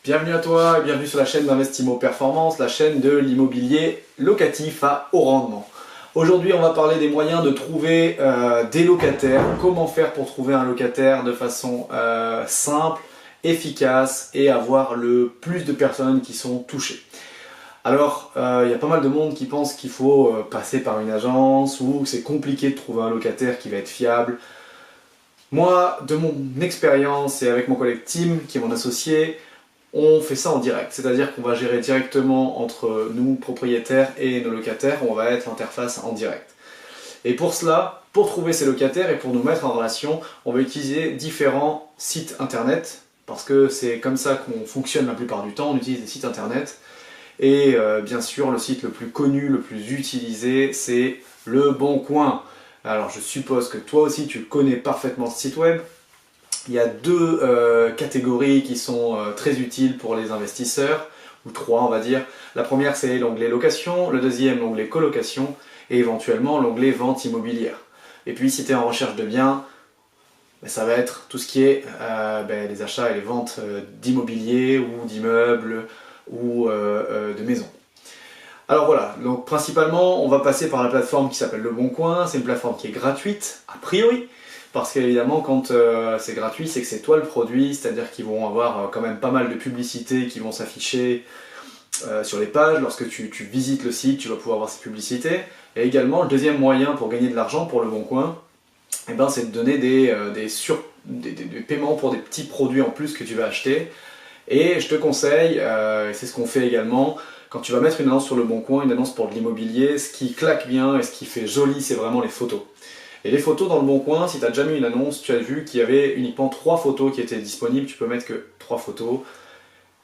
Bienvenue à toi et bienvenue sur la chaîne d'Investimo Performance, la chaîne de l'immobilier locatif à haut rendement. Aujourd'hui, on va parler des moyens de trouver des locataires, comment faire pour trouver un locataire de façon simple, efficace et avoir le plus de personnes qui sont touchées. Alors, il y a pas mal de monde qui pense qu'il faut passer par une agence ou que c'est compliqué de trouver un locataire qui va être fiable. Moi, de mon expérience et avec mon collègue Tim, qui est mon associé, on fait ça en direct, c'est-à-dire qu'on va gérer directement entre nous, propriétaires, et nos locataires, on va être l'interface en direct. Et pour cela, pour trouver ces locataires et pour nous mettre en relation, on va utiliser différents sites internet, parce que c'est comme ça qu'on fonctionne la plupart du temps, on utilise des sites internet. Et bien sûr, le site le plus connu, le plus utilisé, c'est Le Bon Coin. Alors je suppose que toi aussi tu connais parfaitement ce site web. Il y a deux catégories qui sont très utiles pour les investisseurs, ou trois on va dire. La première c'est l'onglet location, le deuxième l'onglet colocation et éventuellement l'onglet vente immobilière. Et puis si tu es en recherche de biens, ça va être tout ce qui est les achats et les ventes d'immobilier ou d'immeubles ou de maisons. Alors voilà, donc principalement on va passer par la plateforme qui s'appelle Le Bon Coin, c'est une plateforme qui est gratuite, a priori, parce qu'évidemment quand c'est gratuit c'est que c'est toi le produit, c'est-à-dire qu'ils vont avoir quand même pas mal de publicités qui vont s'afficher sur les pages. Lorsque tu visites le site, tu vas pouvoir voir ces publicités. Et également le deuxième moyen pour gagner de l'argent pour Le Bon Coin, c'est de donner des paiements pour des petits produits en plus que tu vas acheter. Et je te conseille, c'est ce qu'on fait également, quand tu vas mettre une annonce sur Le Bon Coin, une annonce pour de l'immobilier, ce qui claque bien et ce qui fait joli, c'est vraiment les photos. Et les photos dans Le Bon Coin, si tu as déjà mis une annonce, tu as vu qu'il y avait uniquement 3 photos qui étaient disponibles, tu peux mettre que 3 photos.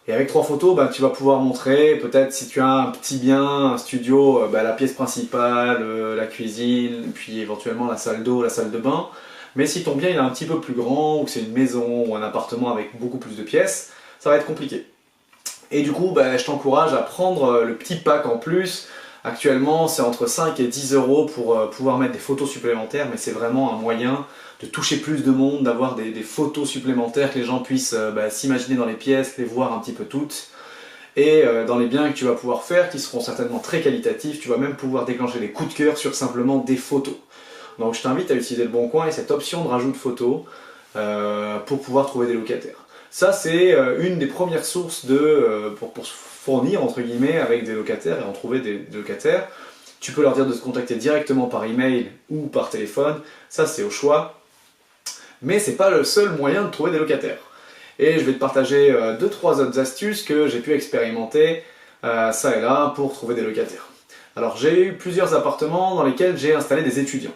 Et avec 3 photos, tu vas pouvoir montrer, peut-être si tu as un petit bien, un studio, la pièce principale, la cuisine, puis éventuellement la salle d'eau, la salle de bain. Mais si ton bien il est un petit peu plus grand, ou que c'est une maison ou un appartement avec beaucoup plus de pièces, ça va être compliqué. Et du coup, je t'encourage à prendre le petit pack en plus. Actuellement, c'est entre 5 et 10 € pour pouvoir mettre des photos supplémentaires, mais c'est vraiment un moyen de toucher plus de monde, d'avoir des photos supplémentaires, que les gens puissent s'imaginer dans les pièces, les voir un petit peu toutes. Et dans les biens que tu vas pouvoir faire, qui seront certainement très qualitatifs, tu vas même pouvoir déclencher des coups de cœur sur simplement des photos. Donc je t'invite à utiliser Le Bon Coin et cette option de rajout de photos pour pouvoir trouver des locataires. Ça, c'est une des premières sources pour fournir, entre guillemets, avec des locataires et en trouver des locataires. Tu peux leur dire de se contacter directement par email ou par téléphone, ça c'est au choix. Mais c'est pas le seul moyen de trouver des locataires. Et je vais te partager 2-3 autres astuces que j'ai pu expérimenter ça et là pour trouver des locataires. Alors j'ai eu plusieurs appartements dans lesquels j'ai installé des étudiants.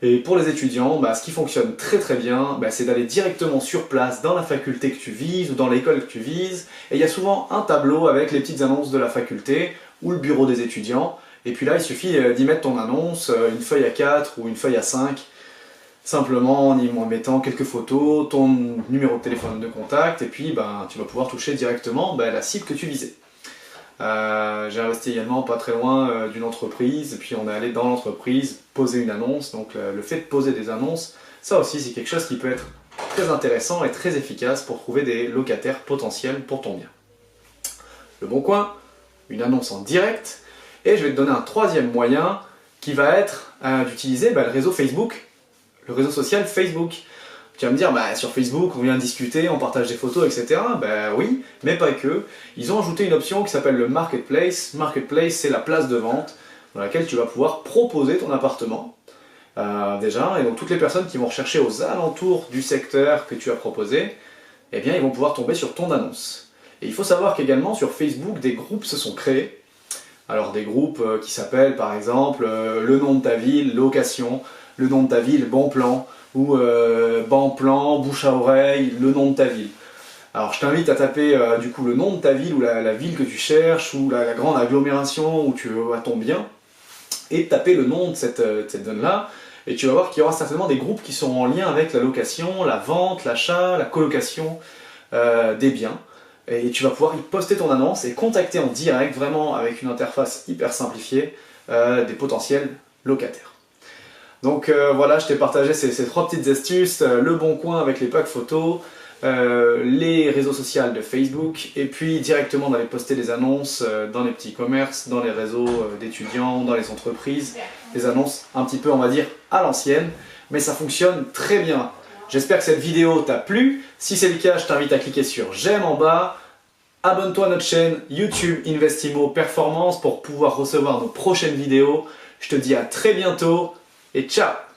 Et pour les étudiants, ce qui fonctionne très très bien, c'est d'aller directement sur place dans la faculté que tu vises ou dans l'école que tu vises. Et il y a souvent un tableau avec les petites annonces de la faculté ou le bureau des étudiants. Et puis là, il suffit d'y mettre ton annonce, une feuille A4 ou une feuille A5, simplement en y mettant quelques photos, ton numéro de téléphone de contact, et puis tu vas pouvoir toucher directement la cible que tu visais. J'ai investi également pas très loin d'une entreprise, et puis on est allé dans l'entreprise poser une annonce. Donc le fait de poser des annonces, ça aussi c'est quelque chose qui peut être très intéressant et très efficace pour trouver des locataires potentiels pour ton bien. Le Bon Coin, une annonce en direct, et je vais te donner un troisième moyen qui va être d'utiliser le réseau Facebook, le réseau social Facebook. Tu vas me dire, sur Facebook, on vient discuter, on partage des photos, etc. Oui, mais pas que. Ils ont ajouté une option qui s'appelle le Marketplace. Marketplace, c'est la place de vente dans laquelle tu vas pouvoir proposer ton appartement. Déjà, et donc toutes les personnes qui vont rechercher aux alentours du secteur que tu as proposé, ils vont pouvoir tomber sur ton annonce. Et il faut savoir qu'également sur Facebook, des groupes se sont créés. Alors des groupes qui s'appellent par exemple le nom de ta ville, location, le nom de ta ville, bon plan, ou bon plan, bouche à oreille, le nom de ta ville. Alors je t'invite à taper du coup le nom de ta ville ou la ville que tu cherches ou la grande agglomération où tu as ton bien et taper le nom de cette zone-là et tu vas voir qu'il y aura certainement des groupes qui seront en lien avec la location, la vente, l'achat, la colocation des biens. Et tu vas pouvoir y poster ton annonce et contacter en direct, vraiment avec une interface hyper simplifiée, des potentiels locataires. Donc voilà, je t'ai partagé ces 3 petites astuces, Le Bon Coin avec les packs photos, les réseaux sociaux de Facebook et puis directement d'aller poster des annonces dans les petits commerces, dans les réseaux d'étudiants, dans les entreprises, des annonces un petit peu on va dire à l'ancienne, mais ça fonctionne très bien. J'espère que cette vidéo t'a plu. Si c'est le cas, je t'invite à cliquer sur j'aime en bas. Abonne-toi à notre chaîne YouTube Investimo Performance pour pouvoir recevoir nos prochaines vidéos. Je te dis à très bientôt et ciao!